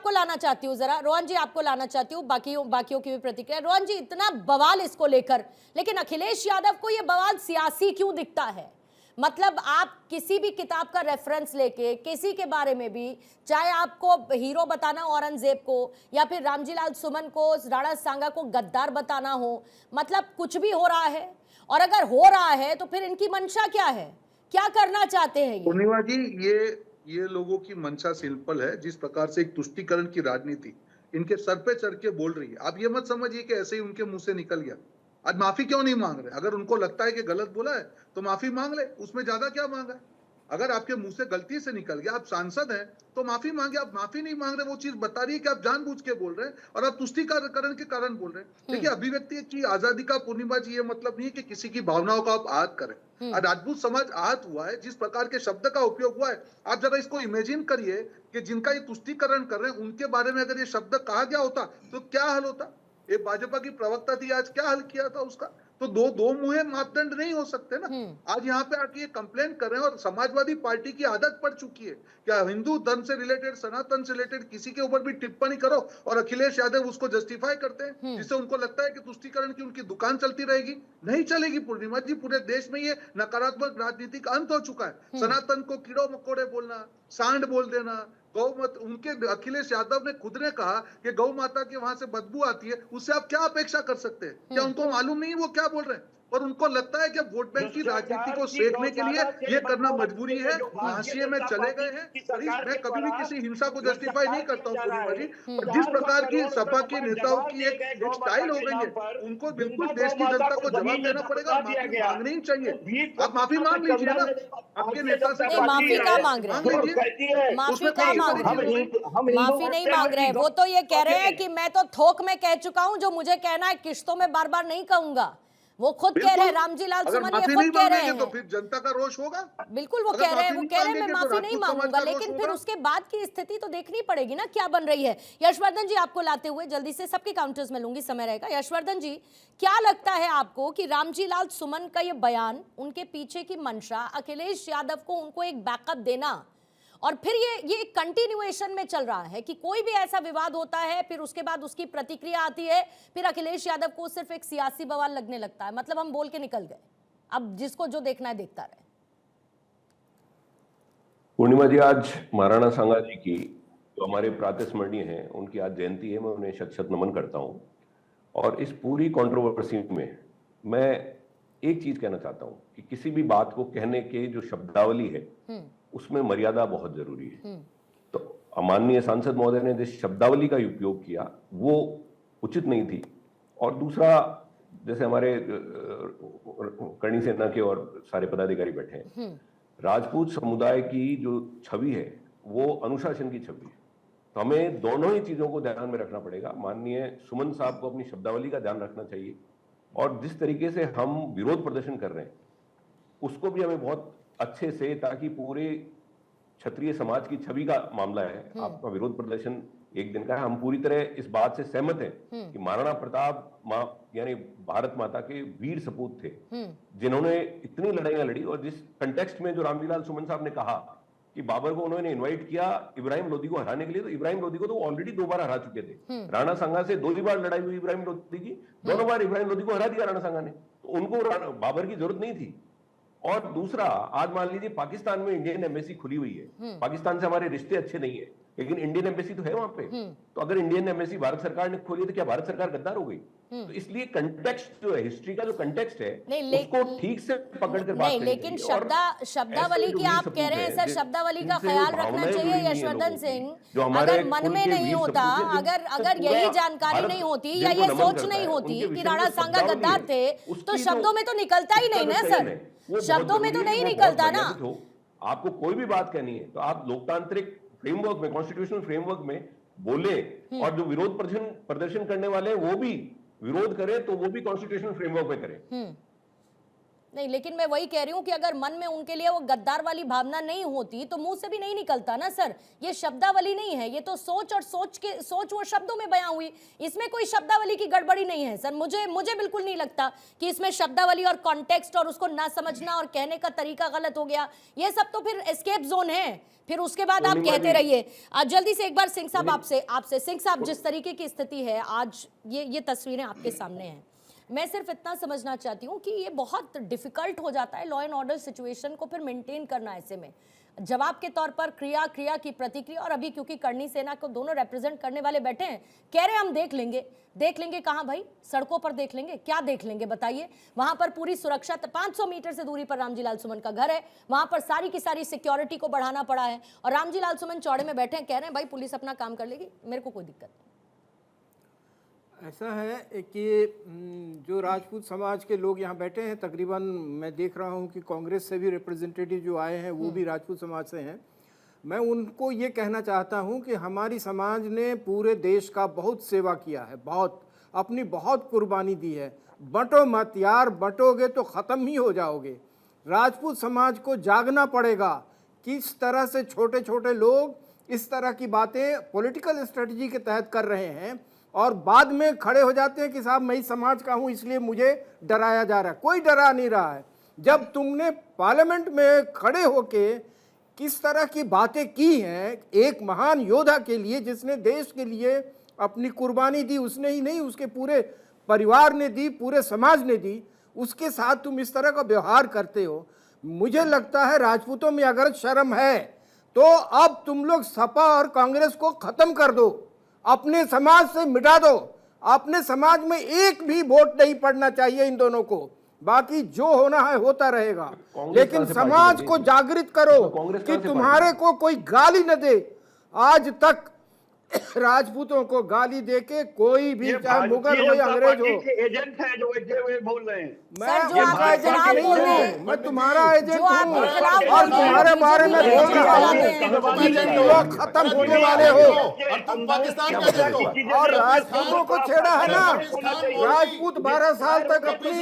आपको लाना चाहती हूँ, जरा रोहन जी आपको लाना चाहती हूँ, बाकियों की भी प्रतिक्रिया। रोहन जी, इतना बवाल इसको लेकर, लेकिन अखिलेश यादव को यह बवाल सियासी क्यों दिखता है? मतलब आप किसी भी किताब का रेफरेंस लेके किसी के बारे में भी, चाहे आपको हीरो बताना औरंगजेब को या फिर रामजी लाल सुमन को, राणा सांगा को गद्दार बताना हो, मतलब कुछ भी हो रहा है। और अगर हो रहा है तो फिर इनकी मंशा क्या है, क्या करना चाहते हैं ये? पूर्णिमा जी, ये लोगों की मंशा सिंपल है। जिस प्रकार से एक तुष्टीकरण की राजनीति इनके सर पे चढ़ के बोल रही है, आप ये मत समझिए कि ऐसे ही उनके मुंह से निकल गया। आज माफी क्यों नहीं मांग रहे? अगर उनको लगता है कि गलत बोला है तो माफी मांग ले, उसमें ज्यादा क्या मांगा है? अगर आपके मुंह से गलती से निकल गया, आप सांसद हैं तो माफी मांगे। आप माफी नहीं मांग रहे, वो चीज बता रही है कि आप जानबूझ के बोल रहे हैं और आप तुष्टीकरण के कारण बोल रहे हैं। देखिए, अभिव्यक्ति की आजादी का पूर्णिमा जी ये मतलब नहीं है कि किसी की भावनाओं का आप आहत करें। आज राजपूत समाज आहत हुआ है, जिस प्रकार के शब्द का उपयोग हुआ है, आप जरा इसको इमेजिन करिए कि जिनका ये तुष्टीकरण कर रहे हैं उनके बारे में अगर ये शब्द कहा गया होता तो क्या हल होता? एक भाजपा की प्रवक्ता थी, आज क्या हल किया था उसका? तो दो दो मुहे मापदंड नहीं हो सकते ना। आज यहाँ पे आके ये कंप्लेन कर रहे हैं और समाजवादी पार्टी की आदत पड़ चुकी है क्या हिंदू धर्म से रिलेटेड, सनातन से रिलेटेड किसी के ऊपर भी टिप्पणी करो और अखिलेश यादव उसको जस्टिफाई करते हैं, जिससे उनको लगता है कि तुष्टीकरण की उनकी दुकान चलती रहेगी। नहीं चलेगी पूर्णिमा जी। पूरे देश में ये नकारात्मक राजनीति का अंत हो चुका है। सनातन को कीड़ो मकोड़े बोलना, सांड बोल देना, गौ मत, उनके अखिलेश यादव ने खुद ने कहा कि गौ माता के वहां से बदबू आती है, उससे आप क्या अपेक्षा कर सकते हैं? क्या उनको मालूम नहीं वो क्या बोल रहे हैं? और उनको लगता है कि वोट बैंक की राजनीति को सेकने के लिए ये करना मजबूरी है, हाशिए में चले गए हैं। और मैं कभी भी किसी हिंसा को जस्टिफाई नहीं करता हूँ पूर्णिमा जी, पर जिस प्रकार की सपा के नेताओं की एक स्टाइल हो गई है, उनको बिल्कुल देश की जनता को जवाब देना पड़ेगा। माफी मांगनी ही चाहिए। आप माफी मांग लीजिए ना, आपके नेता से नहीं, माफी का मांग रहे मांग हैं, लीजिए, माफी उसमें का कौन सी मांग बड़ी रहे चीज हो हैं, गई? माफी नहीं मांग रहे हैं। वो तो ये कह रहे हैं कि मैं तो थोक में कह चुका हूं, जो मुझे कहना है किश्तों में बार बार नहीं कहूंगा। वो खुद कह रहे हैं, रामजी लाल अगर सुमन ये माफी खुद नहीं कह रहे मांगेंगे तो हैं। फिर जनता का रोष होगा। बिल्कुल वो अगर कह रहे हैं, माफी वो नहीं कह रहे हैं मैं मांगेंगे तो माफी नहीं राजपूत समाज मांगूंगा, का रोष लेकिन फिर होगा। उसके बाद की स्थिति तो देखनी पड़ेगी ना, क्या बन रही है। यशवर्धन जी आपको लाते हुए जल्दी से सबके काउंटर्स में लूंगी, समय रहेगा। यशवर्धन जी, क्या लगता है आपको कि रामजी लाल सुमन का ये बयान, उनके पीछे की मंशा, अखिलेश यादव को उनको एक बैकअप देना, और फिर ये कंटिन्यूएशन में चल रहा है कि कोई भी ऐसा विवाद होता है फिर उसके बाद उसकी प्रतिक्रिया आती है, फिर अखिलेश यादव को सिर्फ एक सियासी बवाल लगने लगता है, मतलब हम बोल के निकल गए, अब जिसको जो देखना है देखता रहे। पूर्णिमा जी, आज महाराणा सांगा जी की जो हमारे प्रातस्मरणीय हैं, उनकी आज जयंती है। मैं उन्हें शत शत नमन करता हूं। और इस पूरी कंट्रोवर्सी में मैं एक चीज कहना चाहता हूं कि किसी भी बात को कहने के जो शब्दावली है उसमें मर्यादा बहुत जरूरी है। तो माननीय सांसद महोदय ने जिस शब्दावली का उपयोग किया वो उचित नहीं थी। और दूसरा, जैसे हमारे करणी सेना के और सारे पदाधिकारी बैठे हैं, राजपूत समुदाय की जो छवि है वो अनुशासन की छवि है। तो हमें दोनों ही चीजों को ध्यान में रखना पड़ेगा। माननीय सुमन साहब को अपनी शब्दावली का ध्यान रखना चाहिए, और जिस तरीके से हम विरोध प्रदर्शन कर रहे हैं उसको भी हमें बहुत अच्छे से, ताकि पूरे क्षत्रिय समाज की छवि का मामला है, आपका विरोध प्रदर्शन एक दिन का है। हम पूरी तरह इस बात से सहमत हैं कि महाराणा प्रताप यानी भारत माता के वीर सपूत थे, जिन्होंने इतनी लड़ाइयां लड़ी। और जिस कंटेक्स्ट में जो रामजी लाल सुमन साहब ने कहा कि बाबर को उन्होंने इनवाइट किया इब्राहिम लोदी को हराने के लिए, तो इब्राहिम लोदी को तो ऑलरेडी 2 बार हरा चुके थे। राणा सांगा से 2 ही बार लड़ाई हुई इब्राहिम लोदी की, दोनों बार इब्राहिम लोदी को हरा दिया राणा सांगा ने, तो उनको बाबर की जरूरत नहीं थी। और दूसरा, आज मान लीजिए पाकिस्तान में इंडियन एम्बेसी खुली हुई है, पाकिस्तान से हमारे रिश्ते अच्छे नहीं है, लेकिन इंडियन एम्बेसी तो है वहां पे। तो अगर इंडियन एम्बेसी भारत सरकार ने खोली तो क्या भारत सरकार गद्दार हो गई? तो इसलिए कंटेक्स्ट जो है, हिस्ट्री का जो कंटेक्स्ट है, उसको ठीक से पकड़ कर बात करनी लेकिन चाहिए। शब्दावली की आप कह रहे हैं सर, शब्दावली का ख्याल रखना चाहिए यशवर्धन सिंह। अगर मन में नहीं होता, अगर यही जानकारी नहीं होती या ये सोच नहीं होती कि राणा सांगा गद्दार थे, तो शब्दों में तो निकलता ही नहीं ना सर, शब्दों में तो नहीं निकलता ना। आपको कोई भी बात कहनी है तो आप लोकतांत्रिक फ्रेमवर्क में, कॉन्स्टिट्यूशनल फ्रेमवर्क में बोले, और जो विरोध प्रदर्शन करने वाले हैं वो भी विरोध करें तो वो भी कॉन्स्टिट्यूशनल फ्रेमवर्क में करें। नहीं, लेकिन मैं वही कह रही हूँ कि अगर मन में उनके लिए वो गद्दार वाली भावना नहीं होती तो मुंह से भी नहीं निकलता ना सर। ये शब्दावली नहीं है, ये तो सोच और सोच वो शब्दों में बयां हुई। इसमें कोई शब्दावली की गड़बड़ी नहीं है सर। मुझे बिल्कुल नहीं लगता कि इसमें शब्दावली और कॉन्टेक्स्ट और उसको ना समझना और कहने का तरीका गलत हो गया। ये सब तो फिर एस्केप जोन है, फिर उसके बाद आप कहते रहिए। जल्दी से एक बार सिंह साहब आपसे सिंह साहब, जिस तरीके की स्थिति है आज, ये तस्वीरें आपके सामने हैं। मैं सिर्फ इतना समझना चाहती हूँ कि ये बहुत डिफिकल्ट हो जाता है लॉ एंड ऑर्डर सिचुएशन को फिर मेंटेन करना। ऐसे में जवाब के तौर पर क्रिया की प्रतिक्रिया, और अभी क्योंकि करनी सेना को दोनों रिप्रेजेंट करने वाले बैठे हैं, कह रहे हम देख लेंगे कहाँ भाई? सड़कों पर देख लेंगे? क्या देख लेंगे बताइए? वहां पर पूरी सुरक्षा 500 मीटर से दूरी पर रामजी लाल सुमन का घर है, वहां पर सारी की सारी सिक्योरिटी को बढ़ाना पड़ा है, और रामजी लाल सुमन चौड़े में बैठे हैं, कह रहे हैं भाई पुलिस अपना काम कर लेगी, मेरे को कोई दिक्कत नहीं। ऐसा है कि जो राजपूत समाज के लोग यहाँ बैठे हैं, तकरीबन मैं देख रहा हूँ कि कांग्रेस से भी रिप्रेजेंटेटिव जो आए हैं वो भी राजपूत समाज से हैं। मैं उनको ये कहना चाहता हूँ कि हमारी समाज ने पूरे देश का बहुत सेवा किया है, बहुत कुर्बानी दी है। बंटो मत यार, बंटोगे तो ख़त्म ही हो जाओगे। राजपूत समाज को जागना पड़ेगा। किस तरह से छोटे छोटे लोग इस तरह की बातें पॉलिटिकल स्ट्रेटजी के तहत कर रहे हैं और बाद में खड़े हो जाते हैं कि साहब मैं इस समाज का हूं इसलिए मुझे डराया जा रहा है। कोई डरा नहीं रहा है। जब तुमने पार्लियामेंट में खड़े होके किस तरह की बातें की हैं एक महान योद्धा के लिए जिसने देश के लिए अपनी कुर्बानी दी, उसने ही नहीं उसके पूरे परिवार ने दी, पूरे समाज ने दी, उसके साथ तुम इस तरह का व्यवहार करते हो। मुझे लगता है राजपूतों में अगर शर्म है तो अब तुम लोग सपा और कांग्रेस को खत्म कर दो, अपने समाज से मिटा दो। अपने समाज में एक भी वोट नहीं पड़ना चाहिए इन दोनों को, बाकी जो होना है होता रहेगा, लेकिन समाज को जागृत करो कि तुम्हारे को कोई गाली न दे। आज तक राजपूतों को गाली देके कोई भी, चाहे मुगल हो या अंग्रेज हो, एजेंट है जो बोल रहे हैं। सर, जो आपके खिलाफ बोल रहे हैं, मैं तुम्हारा एजेंट जो आपके हूँ खिलाफ और बोल रहे हैं, तुम्हारे बारे में बोल रहा हूँ कि तुम लोग खत्म होने वाले हो। और तुम पाकिस्तान का एजेंट हो। और राजपूतों को छेड़ा है ना, राजपूत 12 साल तक अपनी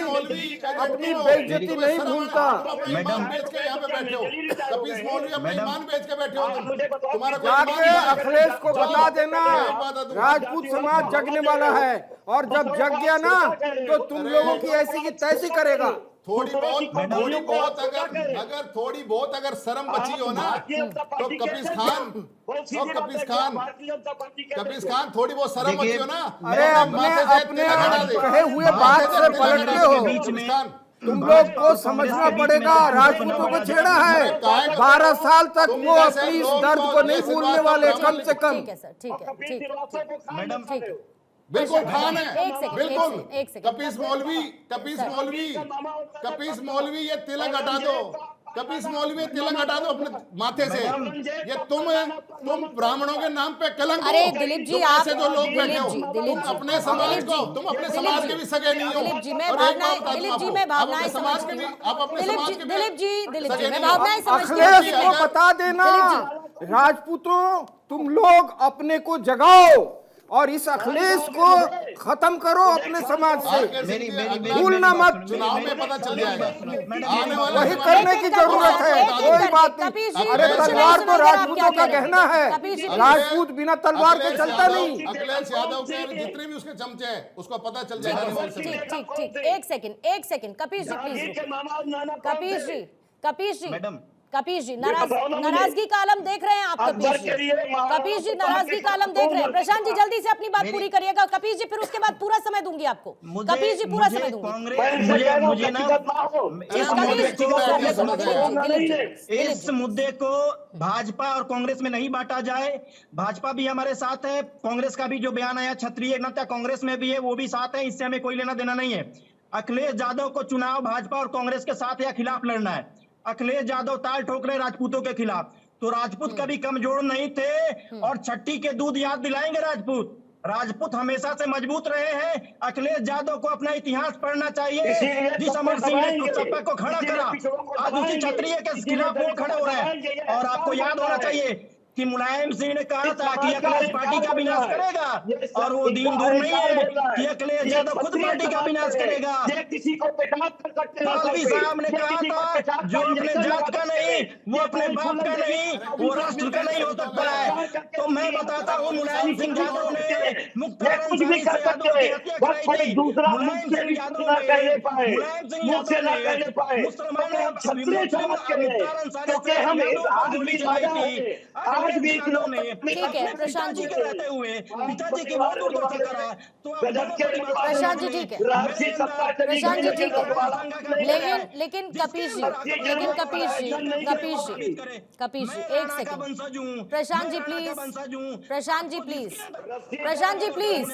बेइज्जती नहीं भूलता। मैडम बेच के यहाँ पे बैठे हो, कपीस मौलवी अपना ईमान बेच के बैठे हो तुम। तुम्हारा कोई जाके ईमान अखिलेश को बता देना राजपूत समाज जगने वाला है, और जब जग गया ना तो तुम लोगों की ऐसी की तैसी करेगा। थोड़ी बहुत अगर शर्म बची हो ना तो कपीस खान थोड़ी बहुत शर्म बची हो ना। अरे अपने कहे हुए बात से पलटते हो। तुम लोग को समझना पड़ेगा, राजपूतों को छेड़ा है, 12 साल तक वो अपनी इस दर्द को नहीं भूलने वाले, कम से कम। ठीक है सर, ठीक है, ठीक, मैडम ठीक है। बिल्कुल खान है, एक सेकंड, बिल्कुल। एक सेकंड। कपीस मौलवी ये तिलक हटा दो, कपीस मौलवी तिलक हटा दो अपने माथे से। ये तुम ब्राह्मणों के नाम पे कलंक हो। अरे दिलीप जी, आप ऐसे जो लोग बैठे हो, तुम अपने समाज को, तुम अपने समाज के भी सगे नहीं हो। दिलीप जी, मैं भावनाएं समझती हूँ। दिलीप जी, मैं भावनाएं समझती हूँ। अखिलेश को बता देना, राजपूतों तुम लोग अपने को जगाओ और इस अखिलेश को खत्म करो अपने समाज से। भूलना मत, चुनाव में पता चल जाएगा। वही करने की जरूरत है, कोई बात नहीं। अरे तलवार तो राजपूतों का गहना है, राजपूत बिना तलवार के चलता नहीं। अखिलेश यादव के जितने भी उसके चमचे हैं उसको पता चल जाएगा। ठीक, एक सेकंड, कपीश जी प्लीज। कपीश जी नाराजगी का आलम देख रहे हैं आप? कपीश जी नाराजगी का आलम देख रहे हैं। प्रशांत जी जल्दी से अपनी बात पूरी करिएगा। कपीश जी, फिर उसके बाद पूरा समय दूंगी आपको। कपीश जी पूरा समय दूंगी। इस मुद्दे को भाजपा और कांग्रेस में नहीं बांटा जाए। भाजपा भी हमारे साथ है, कांग्रेस का भी जो बयान आया क्षत्रिय एकता कांग्रेस में भी है, वो भी साथ है, इससे हमें कोई लेना देना नहीं है। अखिलेश यादव को चुनाव भाजपा और कांग्रेस के साथ या खिलाफ लड़ना है। अखिलेश यादव ताल ठोक रहे राजपूतों के खिलाफ, तो राजपूत कभी कमजोर नहीं थे और छठी के दूध याद दिलाएंगे। राजपूत हमेशा से मजबूत रहे हैं। अखिलेश यादव को अपना इतिहास पढ़ना चाहिए। जिस अमर सिंह ने सपा को खड़ा करा, आज उसी क्षत्रिय के खिलाफ वो खड़े हो रहे हैं। और आपको याद होना चाहिए कि मुलायम सिंह ने कहा था कि अखिलेश पार्टी का विनाश करेगा, और वो दिन दूर नहीं है कि अखिलेश यादव खुद पार्टी का विनाश करेगा। किसी को पेशाब कर सकते हो, मौलवी साहब ने कहा था जो अपने जात का नहीं, वो अपने बाप का नहीं, वो राष्ट्र का नहीं हो सकता है। तो मैं बताता हूँ, मुलायम सिंह यादव ने मुख्तार अंसारी से यादव की हत्या कराई थी। मुलायम सिंह यादव ने मुसलमान मुख्तार अंसारी से यादव पर गोली चलाई थी। अखिलेश यादव ने ठीक है, प्रशांत जी। के रहते हुए पिताजी की बहुत दुर्दशा करा। तो प्रशांत जी ठीक है, प्रशांत जी ठीक है, लेकिन कपीश जी, एक second, Prashant ji please, Prashant ji please,